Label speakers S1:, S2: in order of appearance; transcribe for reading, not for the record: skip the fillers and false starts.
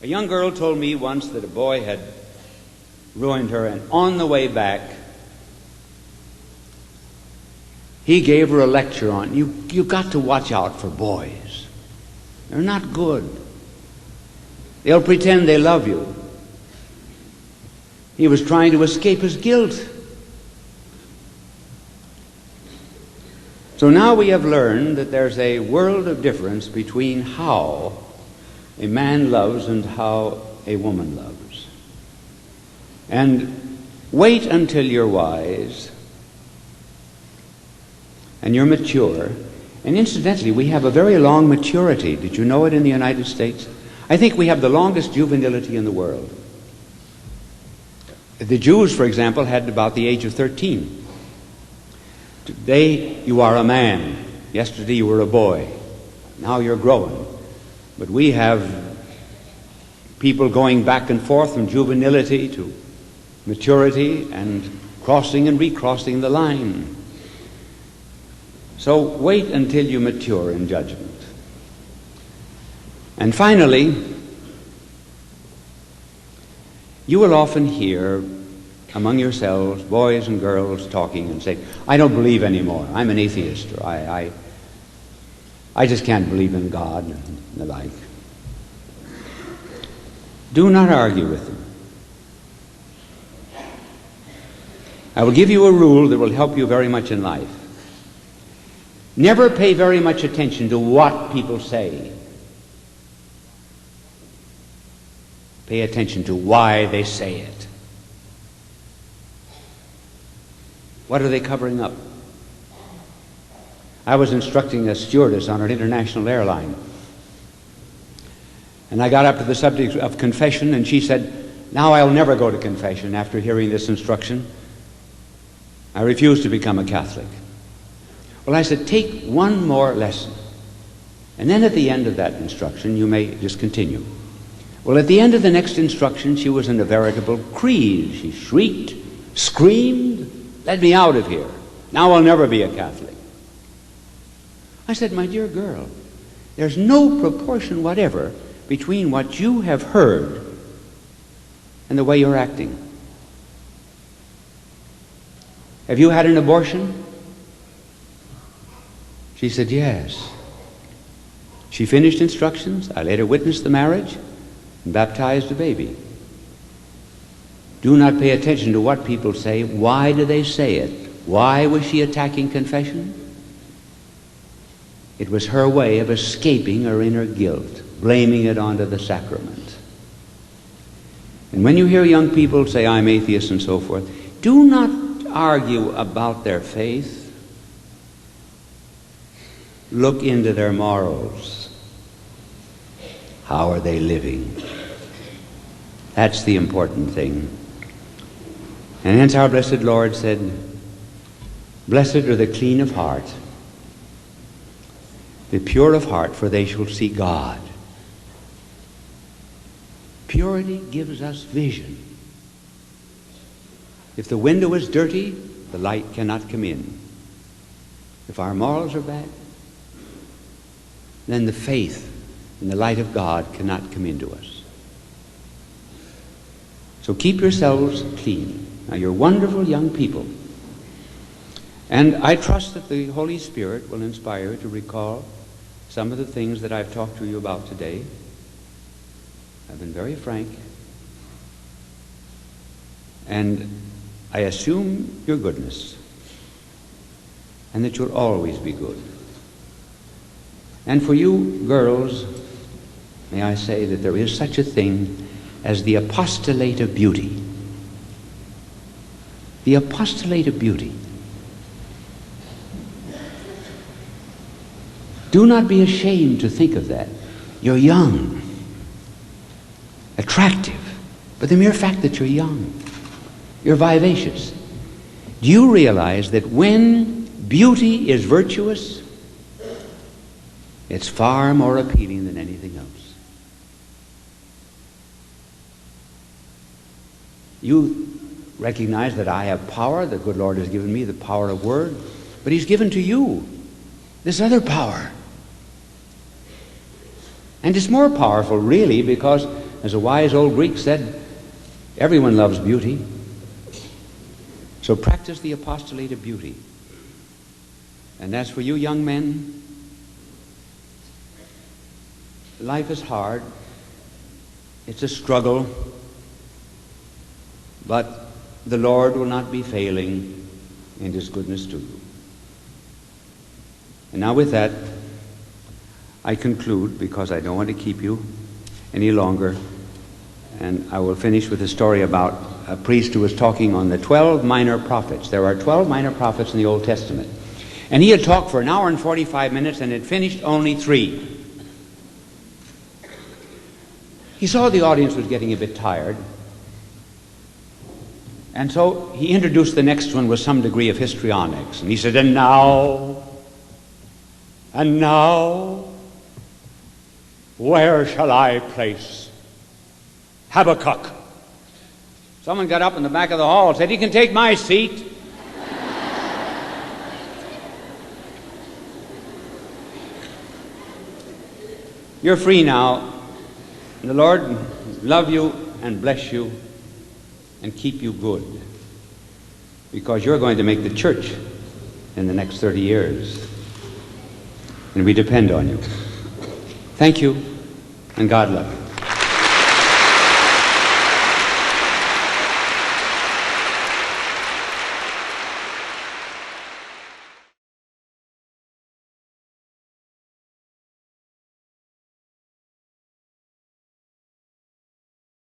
S1: A young girl told me once that a boy had ruined her, and on the way back, he gave her a lecture on, you got to watch out for boys. They're not good. They'll pretend they love you. He was trying to escape his guilt. So now we have learned that there's a world of difference between how a man loves and how a woman loves. And wait until you're wise and you're mature. And incidentally, we have a very long maturity. Did you know it in the United States? I think we have the longest juvenility in the world. The Jews, for example, had about the age of 13. Today, you are a man. Yesterday, you were a boy. Now you're growing. But we have people going back and forth from juvenility to maturity and crossing and recrossing the line. So wait until you mature in judgment. And finally, you will often hear among yourselves, boys and girls talking and say, I don't believe anymore. I'm an atheist. Or I just can't believe in God and the like. Do not argue with them. I will give you a rule that will help you very much in life. Never pay very much attention to what people say. Pay attention to why they say it. What are they covering up? I was instructing a stewardess on an international airline. And I got up to the subject of confession, and she said, now I'll never go to confession after hearing this instruction. I refuse to become a Catholic. Well, I said, take one more lesson. And then at the end of that instruction, you may just continue. Well, at the end of the next instruction, she was in a veritable creed. She shrieked, screamed, let me out of here. Now I'll never be a Catholic. I said, my dear girl, there's no proportion whatever between what you have heard and the way you're acting. Have you had an abortion? She said, yes. She finished instructions. I later witnessed the marriage and baptized the baby. Do not pay attention to what people say. Why do they say it? Why was she attacking confession? It was her way of escaping her inner guilt, blaming it onto the sacrament. And when you hear young people say, I'm atheist and so forth, do not argue about their faith. Look into their morals. How are they living? That's the important thing. And hence our blessed Lord said, blessed are the clean of heart, the pure of heart, for they shall see God. Purity gives us vision. If the window is dirty, the light cannot come in. If our morals are bad, then the faith and the light of God cannot come into us. So keep yourselves clean. Now, you're wonderful young people. And I trust that the Holy Spirit will inspire you to recall some of the things that I've talked to you about today. I've been very frank. And I assume your goodness, and that you'll always be good. And for you girls, may I say that there is such a thing as the apostolate of beauty. The apostolate of beauty. Do not be ashamed to think of that. You're young, attractive, but the mere fact that you're young, you're vivacious. Do you realize that when beauty is virtuous, it's far more appealing than anything else? You recognize that I have power. The good Lord has given me the power of word, but He's given to you this other power. And it's more powerful, really, because as a wise old Greek said, everyone loves beauty. So practice the apostolate of beauty. And as for you young men, life is hard. It's a struggle. But the Lord will not be failing in His goodness to you. And now with that, I conclude, because I don't want to keep you any longer, and I will finish with a story about a priest who was talking on the 12 minor prophets. There are 12 minor prophets in the Old Testament. And he had talked for an hour and 45 minutes and had finished only 3. He saw the audience was getting a bit tired. And so he introduced the next one with some degree of histrionics. And he said, and now, where shall I place Habakkuk? Someone got up in the back of the hall and said, he can take my seat. You're free now. And the Lord love you and bless you and keep you good, because you're going to make the church in the next 30 years. And we depend on you. Thank you, and God love you.